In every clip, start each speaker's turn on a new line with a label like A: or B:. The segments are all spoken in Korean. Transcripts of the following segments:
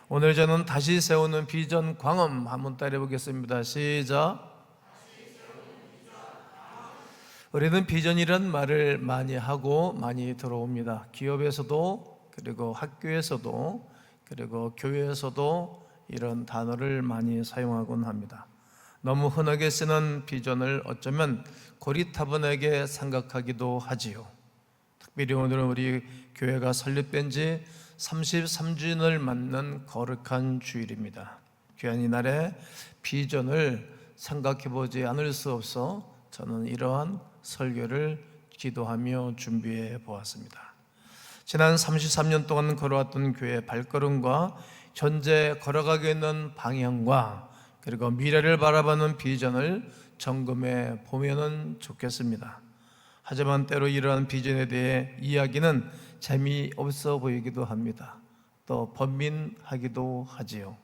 A: 오늘 저는 다시 세우는 비전 광음 한번 따라 보겠습니다. 시작. 우리는 비전이란 말을 많이 하고 많이 들어옵니다. 기업에서도, 그리고 학교에서도, 그리고 교회에서도 이런 단어를 많이 사용하곤 합니다. 너무 흔하게 쓰는 비전을 어쩌면 고리타분하게 생각하기도 하지요. 특별히 오늘은 우리 교회가 설립된 지 33주년을 맞는 거룩한 주일입니다. 귀한 이날에 비전을 생각해보지 않을 수 없어 저는 이러한 설교를 기도하며 준비해 보았습니다. 지난 33년 동안 걸어왔던 교회의 발걸음과 현재 걸어가고 있는 방향과 그리고 미래를 바라보는 비전을 점검해 보면 좋겠습니다. 하지만 때로 이러한 비전에 대해 이야기는 재미없어 보이기도 합니다. 또 번민하기도 하지요.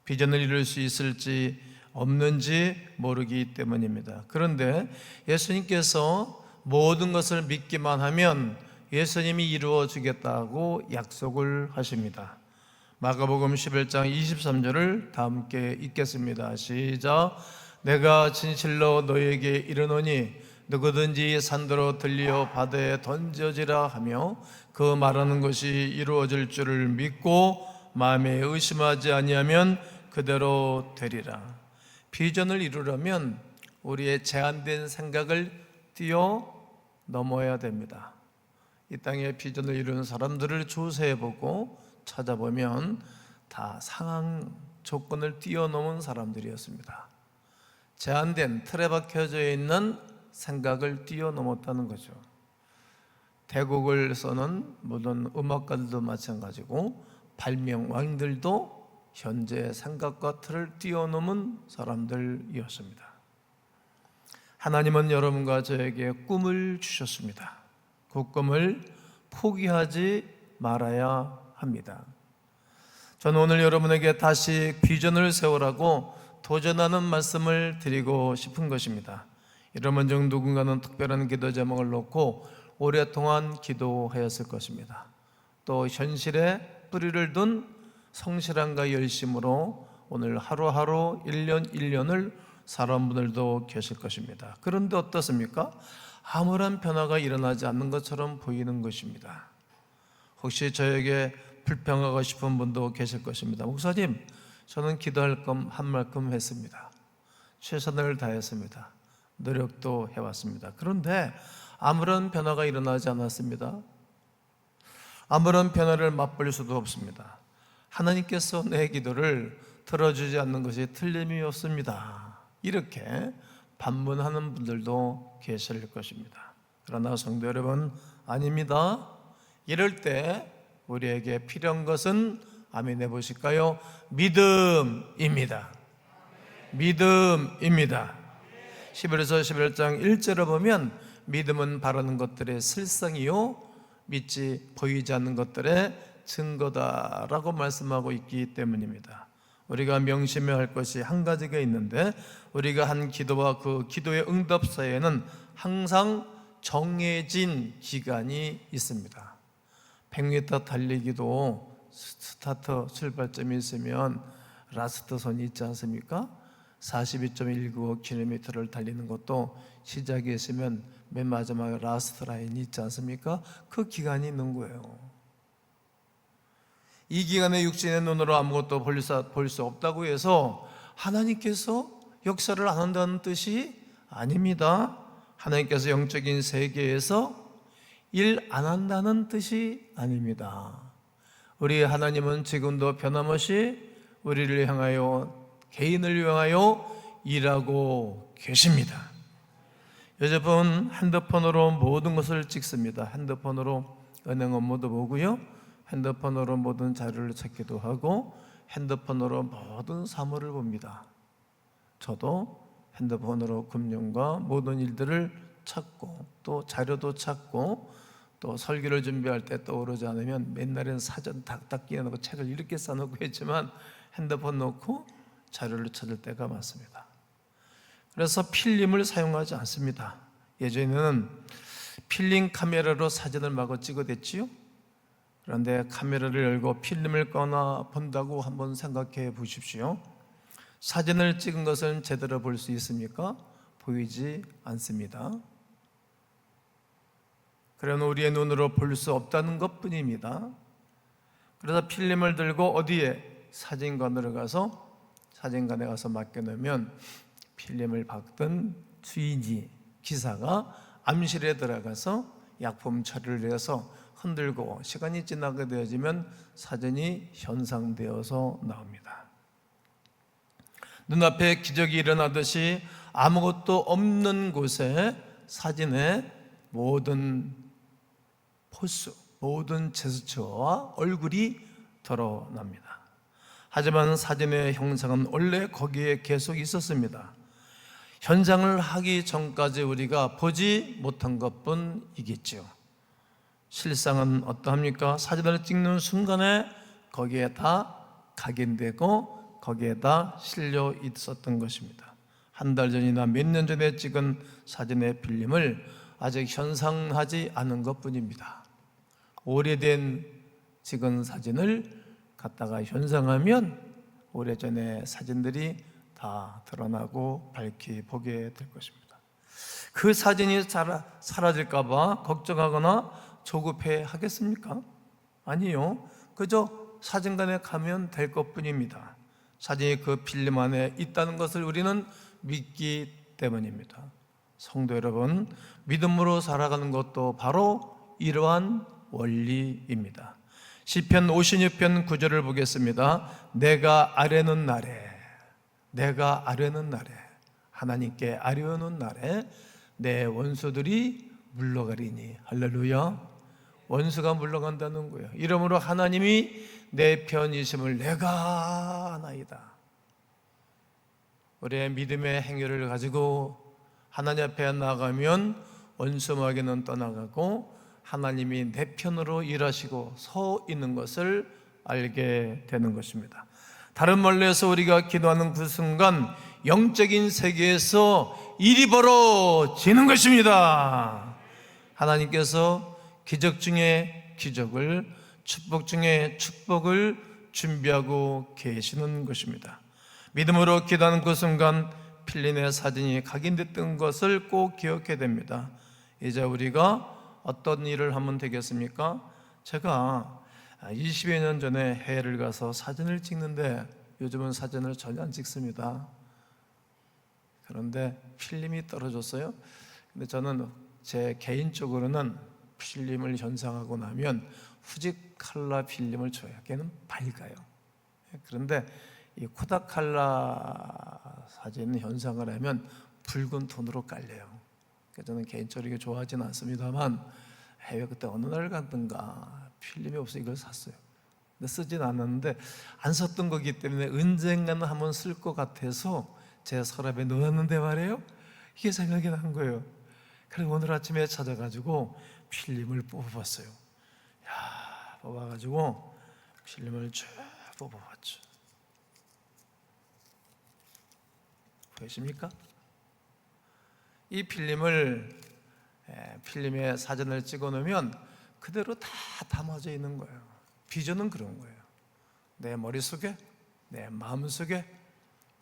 A: 비전을 이룰 수 있을지 없는지 모르기 때문입니다. 그런데 예수님께서 모든 것을 믿기만 하면 예수님이 이루어 주겠다고 약속을 하십니다. 마가복음 11장 23절을 다 함께 읽겠습니다. 시작. 내가 진실로 너에게 이르노니 누구든지 산더러 들려 바다에 던져지라 하며 그 말하는 것이 이루어질 줄을 믿고 마음에 의심하지 아니하면 그대로 되리라. 비전을 이루려면 우리의 제한된 생각을 뛰어넘어야 됩니다. 이 땅에 비전을 이루는 사람들을 조사해보고 찾아보면 다 상황 조건을 뛰어넘은 사람들이었습니다. 제한된 틀에 박혀져 있는 생각을 뛰어넘었다는 거죠. 대곡을 써는 모든 음악가들도 마찬가지고 발명왕들도 현재 생각과 틀을 뛰어넘은 사람들이었습니다. 하나님은 여러분과 저에게 꿈을 주셨습니다. 그 꿈을 포기하지 말아야 합니다. 저는 오늘 여러분에게 다시 비전을 세우라고 도전하는 말씀을 드리고 싶은 것입니다. 이러면 중 누군가는 특별한 기도 제목을 놓고 오랫동안 기도하였을 것입니다. 또 현실에 뿌리를 둔 성실함과 열심으로 오늘 하루하루 1년 1년을 살아온 분들도 계실 것입니다. 그런데 어떻습니까? 아무런 변화가 일어나지 않는 것처럼 보이는 것입니다. 혹시 저에게 불평하고 싶은 분도 계실 것입니다. 목사님, 저는 기도할 한 만큼 했습니다. 최선을 다했습니다. 노력도 해왔습니다. 그런데 아무런 변화가 일어나지 않았습니다. 아무런 변화를 맛볼 수도 없습니다. 하나님께서 내 기도를 들어주지 않는 것이 틀림이 없습니다. 이렇게 반문하는 분들도 계실 것입니다. 그러나 성도 여러분, 아닙니다. 이럴 때 우리에게 필요한 것은 아멘 해보실까요? 믿음입니다. 믿음입니다. 11서 11장 1절을 보면 믿음은 바라는 것들의 실상이요 믿지 보이지 않는 것들의 증거다라고 말씀하고 있기 때문입니다. 우리가 명심해야 할 것이 한 가지가 있는데, 우리가 한 기도와 그 기도의 응답 사이에는 항상 정해진 기간이 있습니다. 100m 달리기도 스타트 출발점이 있으면 라스트 선이 있지 않습니까? 42.195km를 달리는 것도 시작이 있으면 맨 마지막에 라스트 라인이 있지 않습니까? 그 기간이 있는 거예요. 이 기간에 육신의 눈으로 아무것도 볼 수 없다고 해서 하나님께서 역사를 안 한다는 뜻이 아닙니다. 하나님께서 영적인 세계에서 일 안 한다는 뜻이 아닙니다. 우리 하나님은 지금도 변함없이 우리를 향하여, 개인을 향하여 일하고 계십니다. 요즘은 핸드폰으로 모든 것을 찍습니다. 핸드폰으로 은행 업무도 보고요, 핸드폰으로 모든 자료를 찾기도 하고, 핸드폰으로 모든 사물을 봅니다. 저도 핸드폰으로 금융과 모든 일들을 찾고, 또 자료도 찾고, 또 설교를 준비할 때 떠오르지 않으면 맨날에는 사전 탁탁 끼워놓고 책을 이렇게 써놓고 했지만 핸드폰 놓고 자료를 찾을 때가 많습니다. 그래서 필름을 사용하지 않습니다. 예전에는 필름 카메라로 사진을 마구 찍어댔지요. 그런데 카메라를 열고 필름을 꺼나 본다고 한번 생각해 보십시오. 사진을 찍은 것은 제대로 볼 수 있습니까? 보이지 않습니다. 그러나 우리의 눈으로 볼 수 없다는 것뿐입니다. 그래서 필름을 들고 어디에? 사진관에 가서 맡겨놓으면 필름을 받던 주인이, 기사가 암실에 들어가서 약품 처리를 해서 흔들고 시간이 지나게 되어지면 사진이 현상되어서 나옵니다. 눈앞에 기적이 일어나듯이 아무것도 없는 곳에 사진의 모든 포스, 모든 제스처와 얼굴이 드러납니다. 하지만 사진의 형상은 원래 거기에 계속 있었습니다. 현상을 하기 전까지 우리가 보지 못한 것뿐이겠죠. 실상은 어떠합니까? 사진을 찍는 순간에 거기에 다 각인되고 거기에 다 실려 있었던 것입니다. 한 달 전이나 몇 년 전에 찍은 사진의 필름을 아직 현상하지 않은 것뿐입니다. 오래된 찍은 사진을 갖다가 현상하면 오래전의 사진들이 다 드러나고 밝히 보게 될 것입니다. 그 사진이 사라질까 봐 걱정하거나 조급해 하겠습니까? 아니요. 그저 사진관에 가면 될 것뿐입니다. 사진이 그 필름 안에 있다는 것을 우리는 믿기 때문입니다. 성도 여러분, 믿음으로 살아가는 것도 바로 이러한 원리입니다. 시편 56편 9절을 보겠습니다. 내가 아뢰는 날에, 하나님께 아뢰는 날에 내 원수들이 물러가리니. 할렐루야. 원수가 물러간다는 거예요. 이러므로 하나님이 내 편이심을 내가 아나이다. 우리의 믿음의 행위를 가지고 하나님 앞에 나가면 원수 마귀는 떠나가고 하나님이 내 편으로 일하시고 서 있는 것을 알게 되는 것입니다. 다른 말로 해서 우리가 기도하는 그 순간 영적인 세계에서 일이 벌어지는 것입니다. 하나님께서 기적 중에 기적을, 축복 중에 축복을 준비하고 계시는 것입니다. 믿음으로 기도하는 그 순간 필름의 사진이 각인됐던 것을 꼭 기억해야 됩니다. 이제 우리가 어떤 일을 하면 되겠습니까? 제가 20여 년 전에 해외를 가서 사진을 찍는데 요즘은 사진을 전혀 안 찍습니다. 그런데 필름이 떨어졌어요. 근데 저는 제 개인적으로는 필름을 현상하고 나면 후지 칼라 필름을 줘요. 걔는 밝아요. 그런데 이 코닥 칼라 사진 현상을 하면 붉은 톤으로 깔려요. 그래서 저는 개인적으로 이게 좋아하지는 않습니다만 해외 그때 어느 날 갔던가 필름이 없어 이걸 샀어요. 근데 쓰진 않았는데 안 썼던 거기 때문에 언젠가는 한번 쓸 것 같아서 제 서랍에 넣었는데 말이에요. 이게 생각이 난 거예요. 그래서 오늘 아침에 찾아가지고 필름을 뽑아봤어요. 뽑아가지고 필름을 쭉 뽑아봤죠. 보이십니까? 이 필름을 필름에 사진을 찍어 놓으면 그대로 다 담아져 있는 거예요. 비전은 그런 거예요. 내 머릿속에, 내 마음속에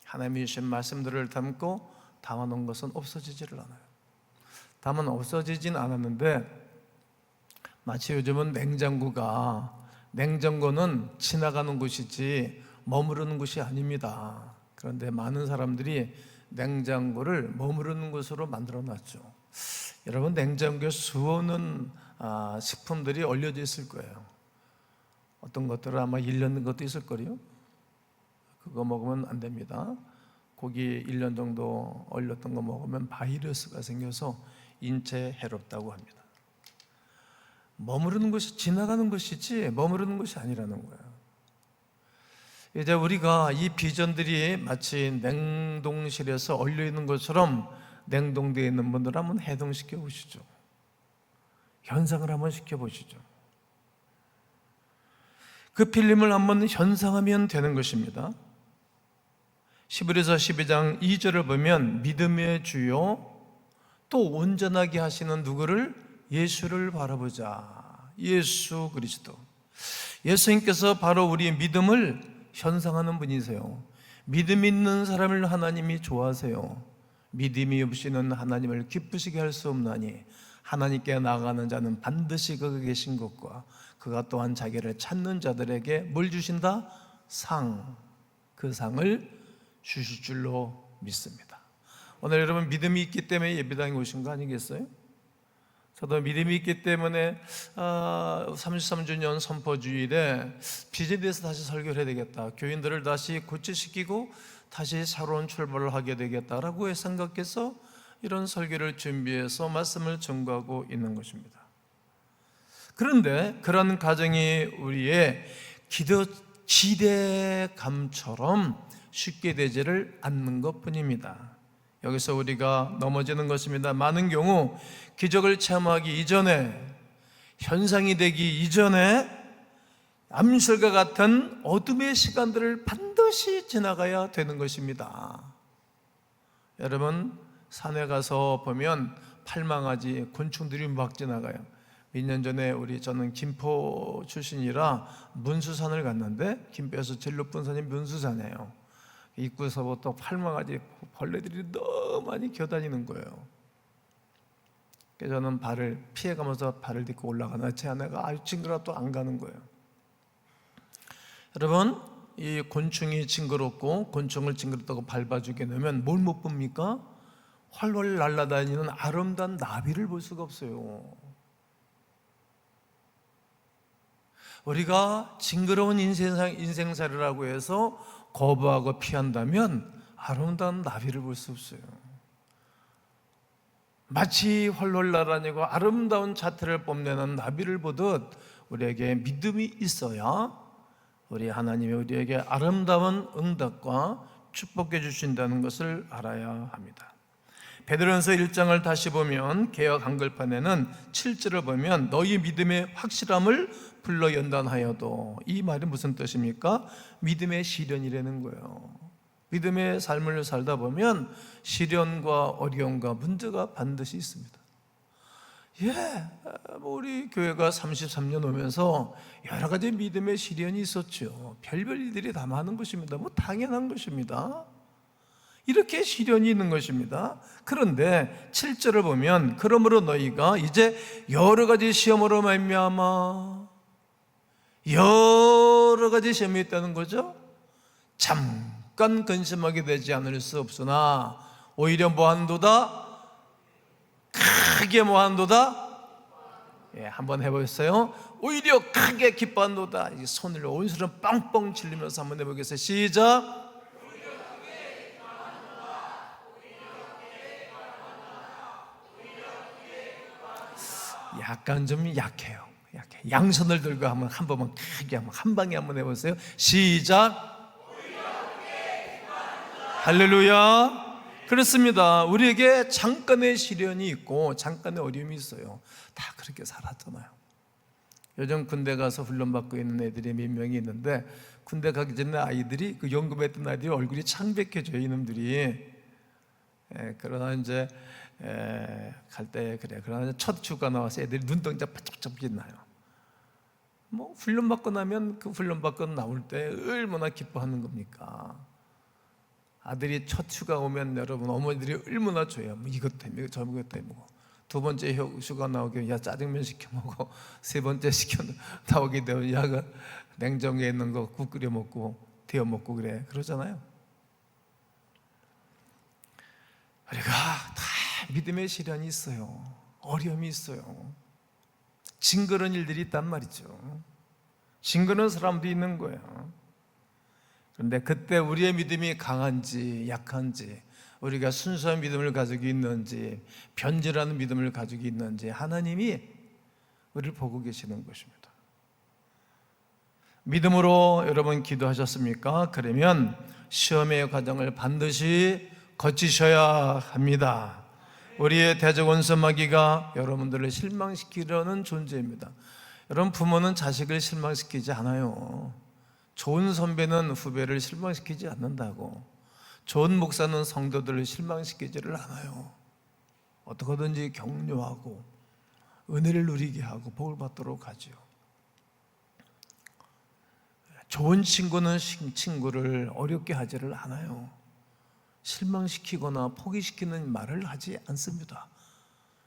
A: 하나님이 주신 말씀들을 담고 담아놓은 것은 없어지지를 않아요. 다만 없어지진 않았는데 마치 요즘은 냉장고는 지나가는 곳이지 머무르는 곳이 아닙니다. 그런데 많은 사람들이 냉장고를 머무르는 곳으로 만들어놨죠. 여러분, 냉장고에 수많은 식품들이 얼려져 있을 거예요. 어떤 것들은 아마 1년 된 것도 있을 거예요. 그거 먹으면 안 됩니다. 고기 1년 정도 얼렸던 거 먹으면 바이러스가 생겨서 인체에 해롭다고 합니다. 머무르는 것이 지나가는 것이지 머무르는 것이 아니라는 거예요. 이제 우리가 이 비전들이 마치 냉동실에서 얼려 있는 것처럼 냉동되어 있는 분들 한번 해동시켜 보시죠. 현상을 한번 시켜 보시죠. 그 필름을 한번 현상하면 되는 것입니다. 히브리서 12장 2절을 보면 믿음의 주요 또 온전하게 하시는 누구를? 예수를 바라보자. 예수 그리스도. 예수님께서 바로 우리의 믿음을 현상하는 분이세요. 믿음 있는 사람을 하나님이 좋아하세요. 믿음이 없이는 하나님을 기쁘시게 할 수 없나니 하나님께 나아가는 자는 반드시 거기 계신 것과 그가 또한 자기를 찾는 자들에게 뭘 주신다? 상, 그 상을 주실 줄로 믿습니다. 오늘 여러분 믿음이 있기 때문에 예배당에 오신 거 아니겠어요? 저도 믿음이 있기 때문에 33주년 선포주일에 빚에 대해서 다시 설교를 해야 되겠다, 교인들을 다시 고치시키고 다시 새로운 출발을 하게 되겠다라고 생각해서 이런 설교를 준비해서 말씀을 전가하고 있는 것입니다. 그런데 그런 가정이 우리의 기대감처럼 쉽게 되지를 않는 것뿐입니다. 여기서 우리가 넘어지는 것입니다. 많은 경우 기적을 체험하기 이전에, 현상이 되기 이전에 암실과 같은 어둠의 시간들을 반드시 지나가야 되는 것입니다. 여러분, 산에 가서 보면 팔망아지, 곤충들이 막 지나가요. 몇 년 전에 저는 김포 출신이라 문수산을 갔는데, 김포에서 제일 높은 산이 문수산이에요. 입구에서부터 팔망아지, 벌레들이 너무 많이 기어다니는 거예요. 그래서 저는 발을 피해가면서 발을 딛고 올라가나 제 아내가 아주 징그러워 안 가는 거예요. 여러분, 이 곤충이 징그럽고 곤충을 징그럽다고 밟아주게 되면 뭘 못 봅니까? 활활 날아다니는 아름다운 나비를 볼 수가 없어요. 우리가 징그러운 인생살이라고 해서 거부하고 피한다면 아름다운 나비를 볼 수 없어요. 마치 활활 날아다니고 아름다운 자태를 뽐내는 나비를 보듯 우리에게 믿음이 있어야 우리 하나님이 우리에게 아름다운 응답과 축복해 주신다는 것을 알아야 합니다. 베드로전서 1장을 다시 보면 개역 한글판에는 7절을 보면 너희 믿음의 확실함을 불러 연단하여도, 이 말이 무슨 뜻입니까? 믿음의 시련이라는 거예요. 믿음의 삶을 살다 보면 시련과 어려움과 문제가 반드시 있습니다. 우리 교회가 33년 오면서 여러 가지 믿음의 시련이 있었죠. 별별 일들이 다 많은 것입니다. 당연한 것입니다. 이렇게 시련이 있는 것입니다. 그런데 7절을 보면 그러므로 너희가 이제 여러 가지 시험으로 말미암아, 여러 가지 시험이 있다는 거죠. 잠깐 근심하게 되지 않을 수 없으나 오히려 뭐한도다? 크게 뭐한도다? 한번 해보겠어요. 오히려 크게 기뻐한도다. 손을 온수를 빵빵 찔리면서 한번 해보겠어요. 시작. 약간 좀 약해요. 양손을 들고 한번 한 번만 크게 한 방에 한번 해보세요. 시작. 할렐루야. 그렇습니다. 우리에게 잠깐의 시련이 있고 잠깐의 어려움이 있어요. 다 그렇게 살았잖아요. 요즘 군대 가서 훈련받고 있는 애들이 몇 명이 있는데, 군대 가기 전에 아이들이, 그 연금했던 아이들이 얼굴이 창백해져요, 이놈들이. 그러나 이제 갈 때 그래. 그러나 첫 휴가 나와서 애들이 눈동자 바짝바짝 빛나요. 훈련받고 나면 그 훈련받고 나올 때 얼마나 기뻐하는 겁니까? 아들이 첫 휴가 오면 여러분 어머니들이 얼마나 줘요. 이것 때문에 저것 때문에. 두 번째 휴가 나오게 야 짜장면 시켜 먹어. 세 번째 시켜 나오게 되면 야가 냉장고에 있는 거 국 끓여 먹고 데워 먹고 그러잖아요. 우리가 다 믿음의 시련이 있어요. 어려움이 있어요. 징그러운 일들이 있단 말이죠. 징그러운 사람도 있는 거예요. 그런데 그때 우리의 믿음이 강한지 약한지, 우리가 순수한 믿음을 가지고 있는지 변질하는 믿음을 가지고 있는지 하나님이 우리를 보고 계시는 것입니다. 믿음으로 여러분 기도하셨습니까? 그러면 시험의 과정을 반드시 거치셔야 합니다. 우리의 대적 원수 마귀가 여러분들을 실망시키려는 존재입니다. 여러분, 부모는 자식을 실망시키지 않아요. 좋은 선배는 후배를 실망시키지 않는다고. 좋은 목사는 성도들을 실망시키지를 않아요. 어떻게든지 격려하고 은혜를 누리게 하고 복을 받도록 하죠. 좋은 친구는 친구를 어렵게 하지를 않아요. 실망시키거나 포기시키는 말을 하지 않습니다.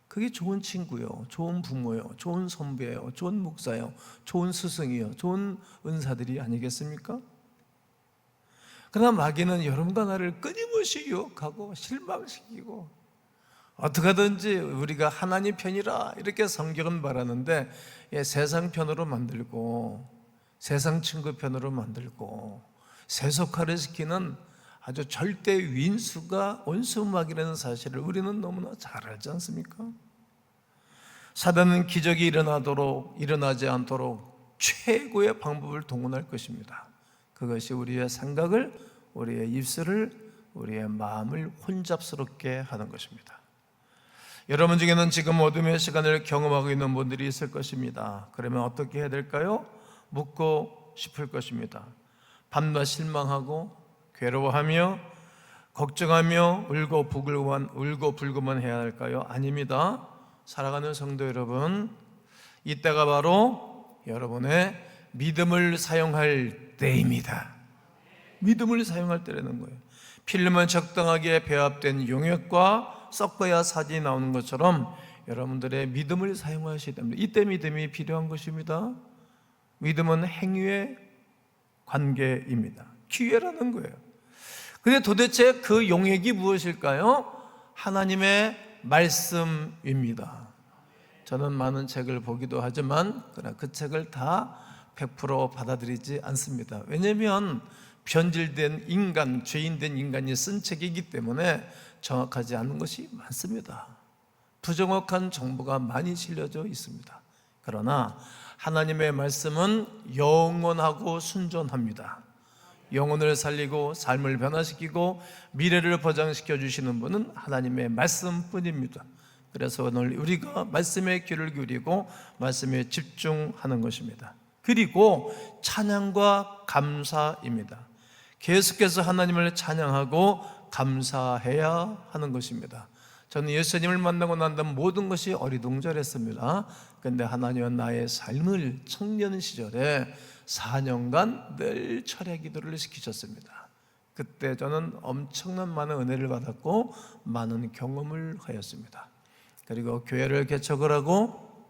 A: 그게 좋은 친구요, 좋은 부모요, 좋은 선배요, 좋은 목사요, 좋은 스승이요, 좋은 은사들이 아니겠습니까? 그러나 마귀는 여러분과 나를 끊임없이 유혹하고 실망시키고, 어떻게 하든지 우리가 하나님 편이라 이렇게 성경은 말하는데 세상 편으로 만들고 세상 친구 편으로 만들고 세속화를 시키는 아주 절대 윈수가 원수마귀라는 사실을 우리는 너무나 잘 알지 않습니까? 사단은 기적이 일어나지 않도록 최고의 방법을 동원할 것입니다. 그것이 우리의 생각을, 우리의 입술을, 우리의 마음을 혼잡스럽게 하는 것입니다. 여러분 중에는 지금 어둠의 시간을 경험하고 있는 분들이 있을 것입니다. 그러면 어떻게 해야 될까요? 묻고 싶을 것입니다. 밤낮 실망하고 괴로워하며 걱정하며 울고 불고만 해야 할까요? 아닙니다. 사랑하는 성도 여러분, 이때가 바로 여러분의 믿음을 사용할 때입니다. 믿음을 사용할 때라는 거예요. 필름은 적당하게 배합된 용액과 섞어야 사진이 나오는 것처럼 여러분들의 믿음을 사용하셔야 됩니다. 이때 믿음이 필요한 것입니다. 믿음은 행위의 관계입니다. 기회라는 거예요. 근데 도대체 그 용액이 무엇일까요? 하나님의 말씀입니다. 저는 많은 책을 보기도 하지만 그러나 그 책을 다 100% 받아들이지 않습니다. 왜냐하면 변질된 인간, 죄인된 인간이 쓴 책이기 때문에 정확하지 않은 것이 많습니다. 부정확한 정보가 많이 실려져 있습니다. 그러나 하나님의 말씀은 영원하고 순전합니다. 영혼을 살리고 삶을 변화시키고 미래를 보장시켜 주시는 분은 하나님의 말씀뿐입니다. 그래서 오늘 우리가 말씀에 귀를 기울이고 말씀에 집중하는 것입니다. 그리고 찬양과 감사입니다. 계속해서 하나님을 찬양하고 감사해야 하는 것입니다. 저는 예수님을 만나고 난 다음 모든 것이 어리둥절했습니다. 그런데 하나님은 나의 삶을 청년 시절에 4년간 늘 철야 기도를 시키셨습니다. 그때 저는 엄청난 많은 은혜를 받았고 많은 경험을 하였습니다. 그리고 교회를 개척을 하고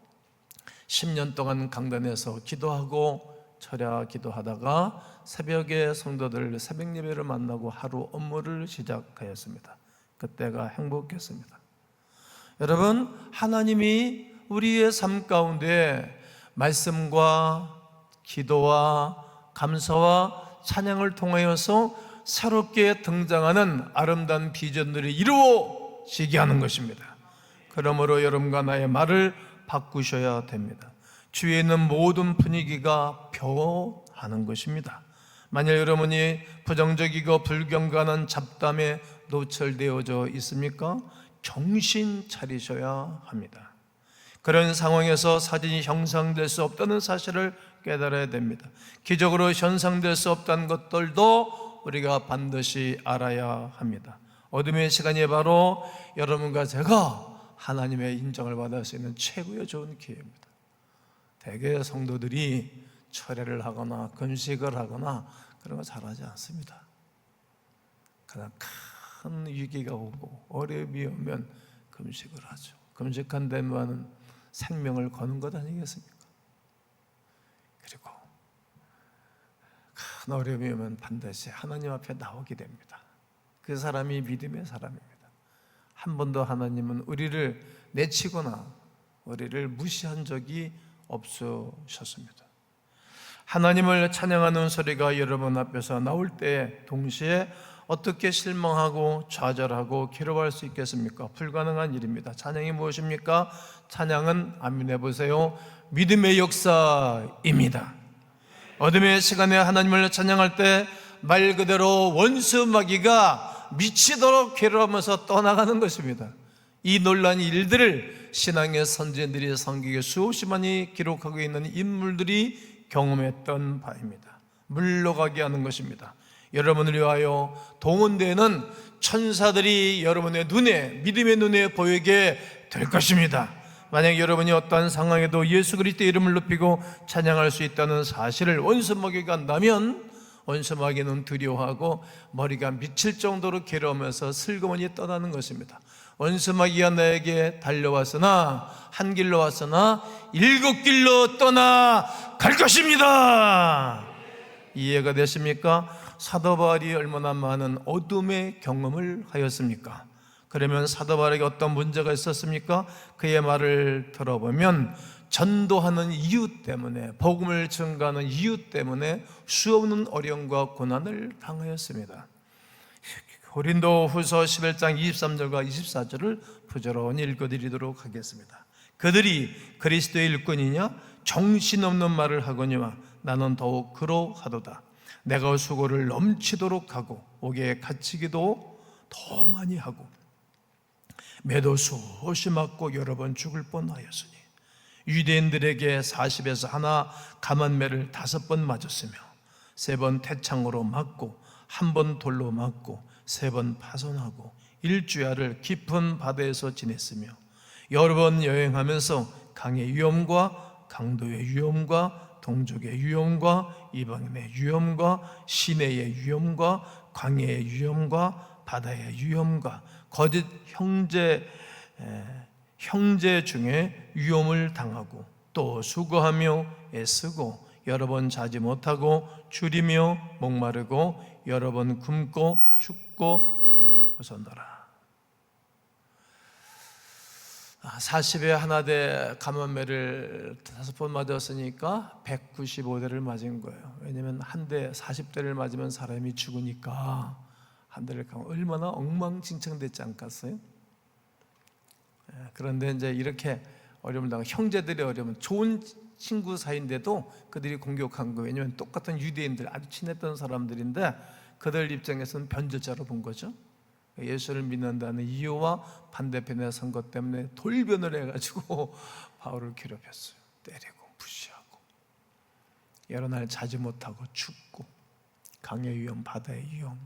A: 10년 동안 강단에서 기도하고 철야 기도하다가 새벽에 성도들 새벽 예배를 만나고 하루 업무를 시작하였습니다. 그때가 행복했습니다. 여러분, 하나님이 우리의 삶 가운데 말씀과 기도와 감사와 찬양을 통하여서 새롭게 등장하는 아름다운 비전들이 이루어지게 하는 것입니다. 그러므로 여러분과 나의 말을 바꾸셔야 됩니다. 주위에 있는 모든 분위기가 변하는 것입니다. 만약 여러분이 부정적이고 불경건한 잡담에 노출되어져 있습니까? 정신 차리셔야 합니다. 그런 상황에서 사진이 형상될 수 없다는 사실을 깨달아야 됩니다. 기적으로 현상될 수 없다는 것들도 우리가 반드시 알아야 합니다. 어둠의 시간이 바로 여러분과 제가 하나님의 인정을 받을 수 있는 최고의 좋은 기회입니다. 대개 성도들이 철회를 하거나 금식을 하거나 그런 거 잘하지 않습니다. 그냥 큰 위기가 오고 어려움이 오면 금식을 하죠. 금식한 데만은 생명을 거는 것 아니겠습니까? 그리고 큰 어려움이 오면 반드시 하나님 앞에 나오게 됩니다. 그 사람이 믿음의 사람입니다. 한 번도 하나님은 우리를 내치거나 우리를 무시한 적이 없으셨습니다. 하나님을 찬양하는 소리가 여러분 앞에서 나올 때 동시에 어떻게 실망하고 좌절하고 괴로워할 수 있겠습니까? 불가능한 일입니다. 찬양이 무엇입니까? 찬양은 아멘해 보세요. 믿음의 역사입니다. 어둠의 시간에 하나님을 찬양할 때 말 그대로 원수 마귀가 미치도록 괴로워하면서 떠나가는 것입니다. 이 놀라운 일들을 신앙의 선지자들이 성경에 수없이 많이 기록하고 있는 인물들이 경험했던 바입니다. 물러가게 하는 것입니다. 여러분을 위하여 동원되는 천사들이 여러분의 눈에, 믿음의 눈에 보이게 될 것입니다. 만약 여러분이 어떠한 상황에도 예수 그리스도의 이름을 높이고 찬양할 수 있다는 사실을 원수마귀가 안다면 원수마귀는 두려워하고 머리가 미칠 정도로 괴로우면서 슬그머니 떠나는 것입니다. 원수마귀가 나에게 달려왔으나 한 길로 왔으나 7길로 떠나갈 것입니다. 이해가 되십니까? 사도 바울이 얼마나 많은 어둠의 경험을 하였습니까? 그러면 사도 바울에게 어떤 문제가 있었습니까? 그의 말을 들어보면 전도하는 이유 때문에, 복음을 증거하는 이유 때문에 수없는 어려움과 고난을 당하였습니다. 고린도후서 11장 23절과 24절을 부지런히 읽어드리도록 하겠습니다. 그들이 그리스도의 일꾼이냐? 정신없는 말을 하거니와 나는 더욱 그러하도다. 내가 수고를 넘치도록 하고 옥에 갇히기도 더 많이 하고 매도 수없이 맞고 여러 번 죽을 뻔하였으니 유대인들에게 40에서 하나 감한매를 5번 맞았으며 3번 태창으로 맞고 1번 돌로 맞고 3번 파손하고 일주야를 깊은 바다에서 지냈으며 여러 번 여행하면서 강의 위험과 강도의 위험과 동족의 위험과 이방인의 위험과 시내의 위험과 광야의 위험과 바다의 위험과 거짓 형제 중에 위험을 당하고 또 수고하며 애쓰고 여러 번 자지 못하고 줄이며 목마르고 여러 번 굶고 춥고 헐벗어너라. 40에 하나 대 감한매를 5번 맞았으니까 195대를 맞은 거예요. 왜냐하면 한 대 40대를 맞으면 사람이 죽으니까 한 대를 가면 얼마나 엉망진창됐지 않겠어요? 그런데 이제 이렇게 어려움을 당하고 형제들의 어려움은 좋은 친구 사이인데도 그들이 공격한 거예요. 왜냐하면 똑같은 유대인들, 아주 친했던 사람들인데 그들 입장에서는 변절자로 본 거죠. 예수를 믿는다는 이유와 반대편에 선 것 때문에 돌변을 해가지고 바울을 괴롭혔어요. 때리고 무시하고 여러 날 자지 못하고 춥고 강의 위험, 바다의 위험,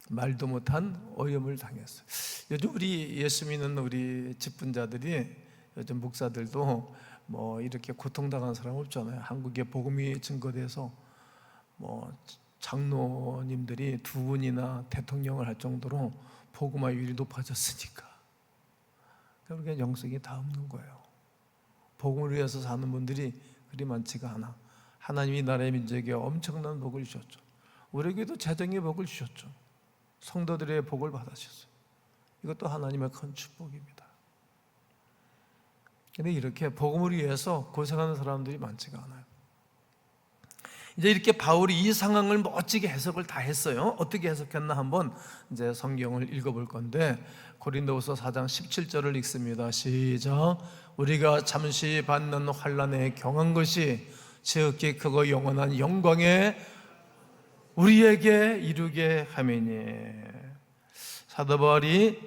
A: 말도 못한 오염을 당했어요. 요즘 우리 예수 믿는 우리 직분자들이, 요즘 목사들도 뭐 이렇게 고통당한 사람 없잖아요. 한국에 복음이 증거돼서 뭐 장로님들이 2분이나 대통령을 할 정도로 복음화율이 높아졌으니까 그러니까 영성이 다 없는 거예요. 복음을 위해서 사는 분들이 그리 많지가 않아. 하나님이 나라의 민족에 엄청난 복을 주셨죠. 우리에게도 재정의 복을 주셨죠. 성도들의 복을 받으셨어요. 이것도 하나님의 큰 축복입니다. 근데 이렇게 복음을 위해서 고생하는 사람들이 많지가 않아요. 이제 이렇게 바울이 이 상황을 멋지게 해석을 다 했어요. 어떻게 해석했나 한번 이제 성경을 읽어볼 건데, 고린도후서 4장 17절을 읽습니다. 시작. 우리가 잠시 받는 환난에 경한 것이 지극히 크고 영원한 영광에 우리에게 이루게 함이니. 사도 바울이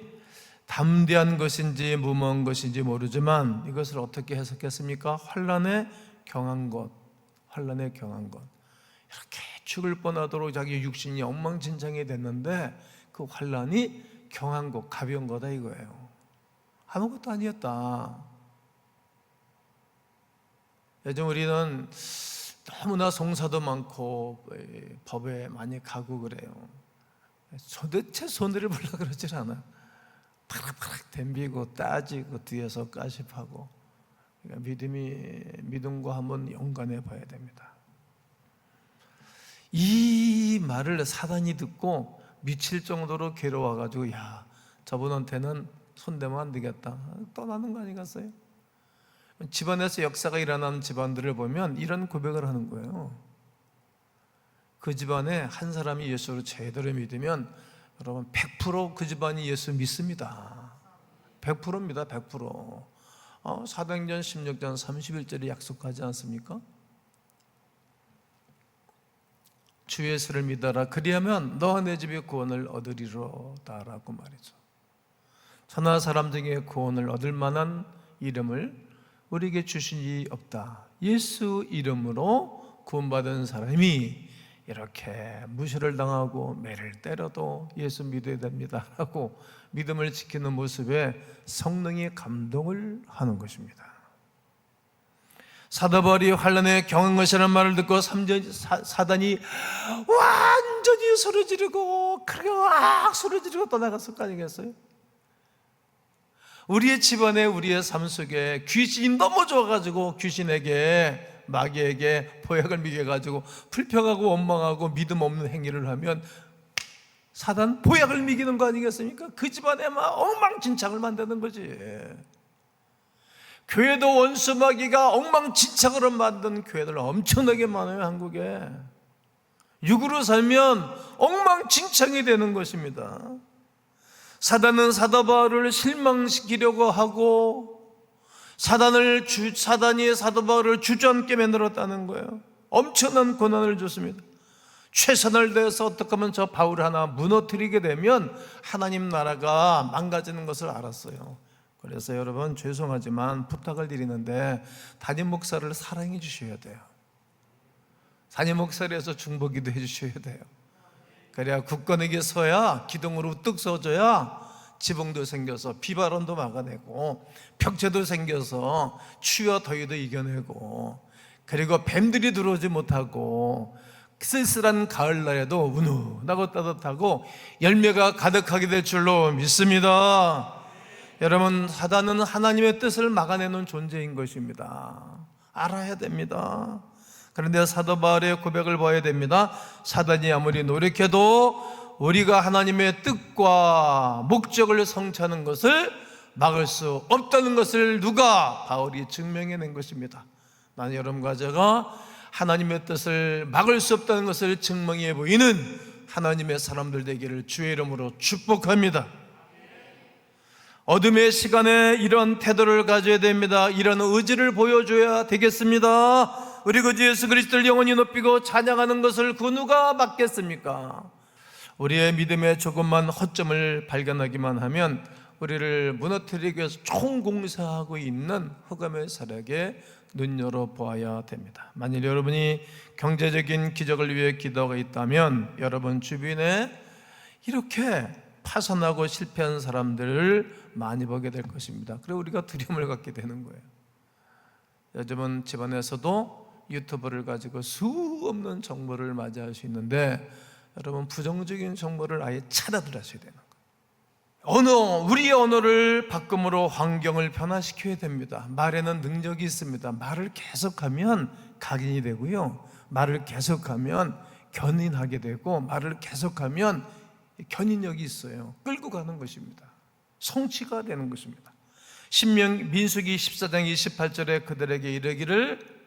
A: 담대한 것인지 무모한 것인지 모르지만 이것을 어떻게 해석했습니까? 환난에 경한 것, 환난에 경한 것. 이렇게 죽을 뻔하도록 자기 육신이 엉망진창이 됐는데 그 환난이 경한 것, 가벼운 거다 이거예요. 아무것도 아니었다. 요즘 우리는 너무나 송사도 많고 법에 많이 가고 그래요. 도대체 손들을 보려고 그러질 않아. 파락파락 덤비고 따지고 뒤에서 까십하고. 그러니까 믿음과 한번 연관해 봐야 됩니다. 이 말을 사단이 듣고 미칠 정도로 괴로워가지고, 야, 저분한테는 손대면 안 되겠다, 떠나는 거 아니겠어요? 집안에서 역사가 일어나는 집안들을 보면 이런 고백을 하는 거예요. 그 집안에 한 사람이 예수를 제대로 믿으면 여러분 100% 그 집안이 예수 믿습니다. 100%입니다. 100%. 사도행전 16장 31절에 약속하지 않습니까? 주 예수를 믿어라, 그리하면 너와 내 집이 구원을 얻으리로다라고 말이죠. 천하 사람 중에 구원을 얻을 만한 이름을 우리에게 주신 이 없다. 예수 이름으로 구원받은 사람이 이렇게 무시를 당하고 매를 때려도 예수 믿어야 됩니다 라고 믿음을 지키는 모습에 성령이 감동을 하는 것입니다. 사도 바울이 환난에 경한 것이라는 말을 듣고 사단이 완전히 소리 지르고 그렇게 막 소리 지르고 떠나갔을 거 아니겠어요? 우리의 집안에 우리의 삶 속에 귀신이 너무 좋아가지고 귀신에게 마귀에게 보약을 미겨가지고 불평하고 원망하고 믿음 없는 행위를 하면 사단 보약을 미기는 거 아니겠습니까? 그 집안에 막 엉망진창을 만드는 거지. 교회도 원수 마귀가 엉망진창으로 만든 교회들 엄청나게 많아요. 한국에 육으로 살면 엉망진창이 되는 것입니다. 사단은 사도 바울을 실망시키려고 하고 사단이 사도 바울을 주저앉게 만들었다는 거예요. 엄청난 고난을 줬습니다. 최선을 다해서 어떻게 하면 저 바울 하나 무너뜨리게 되면 하나님 나라가 망가지는 것을 알았어요. 그래서 여러분 죄송하지만 부탁을 드리는데 담임 목사를 사랑해 주셔야 돼요. 담임 목사에서 중보기도 해 주셔야 돼요. 그래야 굳건하게 서야 기둥으로 우뚝 서줘야 지붕도 생겨서 비바람도 막아내고 벽체도 생겨서 추위와 더위도 이겨내고 그리고 뱀들이 들어오지 못하고 쓸쓸한 가을날에도 운운하고 따뜻하고 열매가 가득하게 될 줄로 믿습니다. 여러분, 사단은 하나님의 뜻을 막아내는 존재인 것입니다. 알아야 됩니다. 그런데 사도 바울의 고백을 봐야 됩니다. 사단이 아무리 노력해도 우리가 하나님의 뜻과 목적을 성취하는 것을 막을 수 없다는 것을 누가? 바울이 증명해낸 것입니다. 나는 여러분과 제가 하나님의 뜻을 막을 수 없다는 것을 증명해 보이는 하나님의 사람들 되기를 주의 이름으로 축복합니다. 어둠의 시간에 이런 태도를 가져야 됩니다. 이런 의지를 보여줘야 되겠습니다. 우리 그 주 예수 그리스도를 영원히 높이고 찬양하는 것을 그 누가 막겠습니까? 우리의 믿음에 조금만 허점을 발견하기만 하면 우리를 무너뜨리기 위해서 총공사하고 있는 흑암의 세력에 눈여겨 보아야 됩니다. 만일 여러분이 경제적인 기적을 위해 기도가 있다면 여러분 주변에 이렇게 파산하고 실패한 사람들을 많이 보게 될 것입니다. 그리고 우리가 두려움을 갖게 되는 거예요. 요즘은 집안에서도 유튜브를 가지고 수 없는 정보를 맞이할 수 있는데 여러분 부정적인 정보를 아예 차단을 하셔야 되는 거예요. 우리의 언어를 바꿈으로 환경을 변화시켜야 됩니다. 말에는 능력이 있습니다. 말을 계속하면 각인이 되고요, 말을 계속하면 견인하게 되고, 말을 계속하면 견인력이 있어요. 끌고 가는 것입니다. 성취가 되는 것입니다. 민수기 14장 28절에 그들에게 이르기를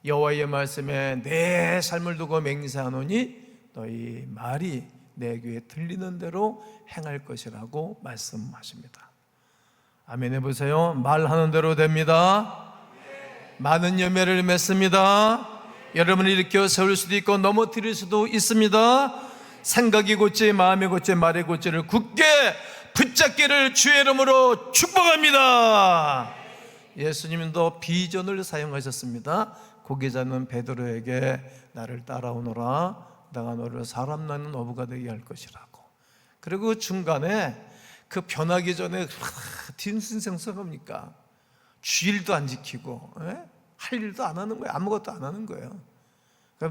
A: 여호와의 말씀에 내 삶을 두고 맹세하노니 너희 말이 내 귀에 들리는 대로 행할 것이라고 말씀하십니다. 아멘 해보세요. 말하는 대로 됩니다. 많은 열매를 맺습니다. 여러분을 일으켜 세울 수도 있고 넘어뜨릴 수도 있습니다. 생각이 곧지 마음이 곧지 말이 곧지를 굳게 붙잡기를 주의 이름으로 축복합니다. 예수님도 비전을 사용하셨습니다. 고기 잡는 베드로에게 나를 따라오너라, 내가 너를 사람 낳는 어부가 되게 할 것이라고. 그리고 중간에 그 변하기 전에 딘신생성합니까? 주일도 안 지키고 할 일도 안 하는 거예요. 아무것도 안 하는 거예요.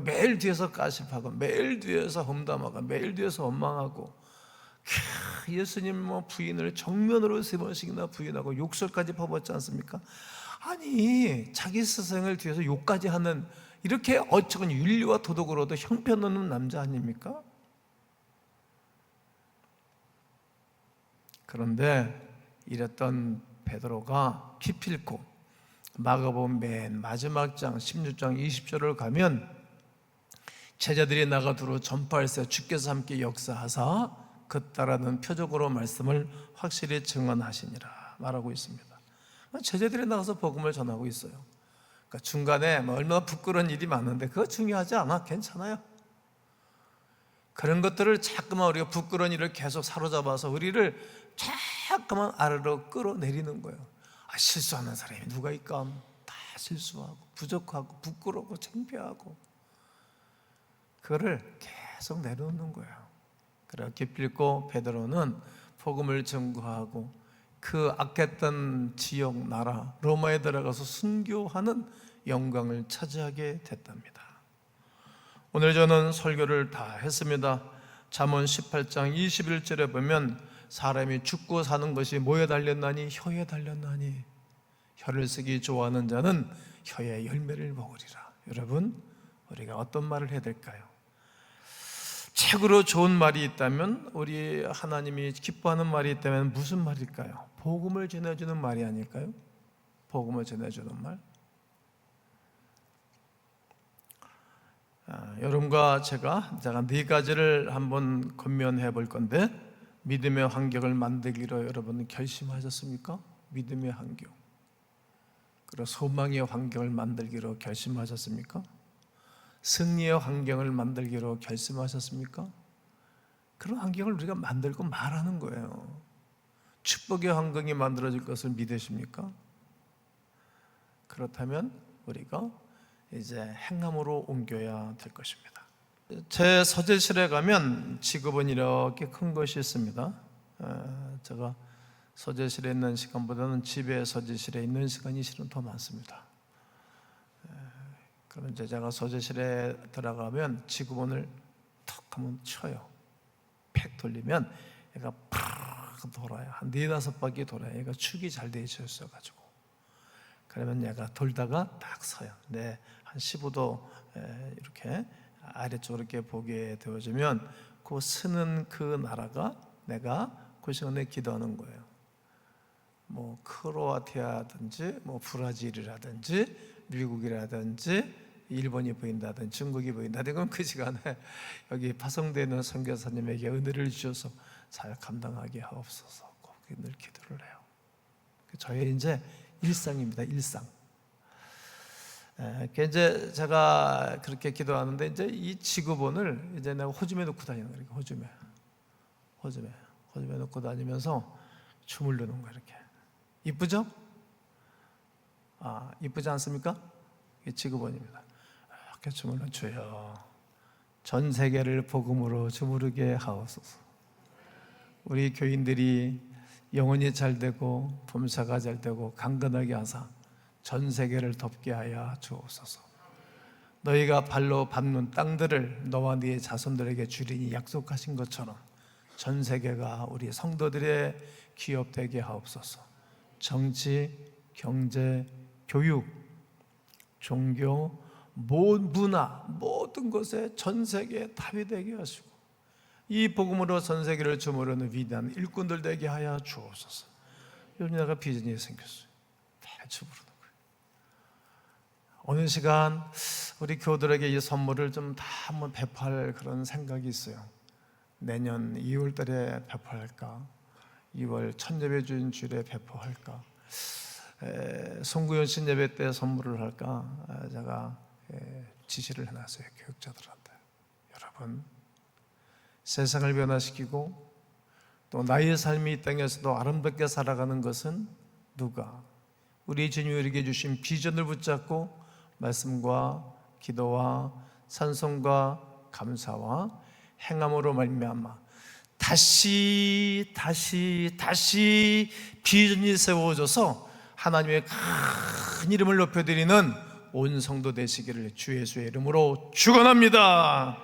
A: 매일 뒤에서 가십하고 매일 뒤에서 험담하고 매일 뒤에서 원망하고 예수님 부인을 정면으로 3번씩이나 부인하고 욕설까지 퍼붓지 않습니까? 아니 자기 스승을 뒤에서 욕까지 하는 이렇게 어처구니 윤리와 도덕으로도 형편없는 남자 아닙니까? 그런데 이랬던 베드로가 기필코 마가복음 맨 마지막 장 16장 20절을 가면 제자들이 나가두루 전파할세 주께서 함께 역사하사 그 따라는 표적으로 말씀을 확실히 증언하시니라 말하고 있습니다. 제자들이 나가서 복음을 전하고 있어요. 그러니까 중간에 얼마나 부끄러운 일이 많은데 그거 중요하지 않아. 괜찮아요. 그런 것들을 자꾸만 우리가 부끄러운 일을 계속 사로잡아서 우리를 자꾸만 아래로 끌어내리는 거예요. 실수하는 사람이 누가 있감? 다 실수하고 부족하고 부끄럽고 창피하고 그거를 계속 내려놓는 거예요. 그래 기필코 베드로는 복음을 전구하고 그 악했던 지역 나라 로마에 들어가서 순교하는 영광을 차지하게 됐답니다. 오늘 저는 설교를 다 했습니다. 잠언 18장 21절에 보면 사람이 죽고 사는 것이 뭐에 달렸나니 혀에 달렸나니 혀를 쓰기 좋아하는 자는 혀의 열매를 먹으리라. 여러분, 우리가 어떤 말을 해야 될까요? 책으로 좋은 말이 있다면, 우리 하나님이 기뻐하는 말이 있다면 무슨 말일까요? 복음을 전해주는 말이 아닐까요? 복음을 전해주는 말. 여러분과 제가 네 가지를 한번 권면해 볼 건데, 믿음의 환경을 만들기로 여러분 결심하셨습니까? 믿음의 환경, 그리고 소망의 환경을 만들기로 결심하셨습니까? 승리의 환경을 만들기로 결심하셨습니까? 그런 환경을 우리가 만들고 말하는 거예요. 축복의 환경이 만들어질 것을 믿으십니까? 그렇다면 우리가 이제 행함으로 옮겨야 될 것입니다. 제 서재실에 가면 지급은 이렇게 큰 것이 있습니다. 제가 서재실에 있는 시간보다는 집에 서재실에 있는 시간이 실은 더 많습니다. 그러면 이제 제가 서재실에 들어가면 지구본을 턱 하면 쳐요. 팩 돌리면 얘가 팍 돌아요. 한 4-5바퀴 돌아요. 얘가 축이 잘 돼 있어가지고. 그러면 얘가 돌다가 딱 서요. 네, 한 15도 이렇게 아래쪽으로 이렇게 보게 되어지면 그 서는 그 나라가 내가 그 시간에 기도하는 거예요. 뭐 크로아티아든지 뭐 브라질이라든지 미국이라든지 일본이 보인다든지 중국이 보인다든지, 그럼 그 시간에 여기 파송되는 선교사님에게 은혜를 주셔서 잘 감당하게 하옵소서 꼭 늘 기도를 해요. 저의 이제 일상입니다. 일상. 이제 제가 그렇게 기도하는데, 이제 이 지구본을 이제 내가 호주머니에 넣고 다니는 거예요. 호주머니에 넣고 다니면서 춤을 누는 거예요. 이렇게 이쁘죠? 이쁘지 않습니까? 이게 지구본입니다. 이렇게 춤을 주여 전 세계를 복음으로 주무르게 하옵소서. 우리 교인들이 영혼이 잘 되고 범사가 잘 되고 강건하게 하사 전 세계를 덮게 하여 주옵소서. 너희가 발로 밟는 땅들을 너와 네 자손들에게 주리니 약속하신 것처럼 전 세계가 우리 성도들의 기업되게 하옵소서. 정치, 경제, 교육, 종교, 문화 모든 것에 전 세계에 답이 되게 하시고 이 복음으로 전 세계를 주무르는 위대한 일꾼들 되게 하여 주옵소서. 요즘 내가 비전이 생겼어요. 다 주무르는 거예요. 어느 시간 우리 교우들에게 이 선물을 좀 다 한번 배포할 그런 생각이 있어요. 내년 2월 달에 배포할까, 2월 첫 예배 주인 주일에 배포할까, 송구현 신 예배 때 선물을 할까, 제가 지시를 해놨어요. 교육자들한테. 여러분, 세상을 변화시키고 또 나의 삶이 이 땅에서도 아름답게 살아가는 것은 누가? 우리 주님이 우리에게 주신 비전을 붙잡고 말씀과 기도와 찬송과 감사와 행함으로 말미암아 다시 비전이 세워져서 하나님의 큰 이름을 높여드리는 온 성도 되시기를 주 예수의 이름으로 축원합니다.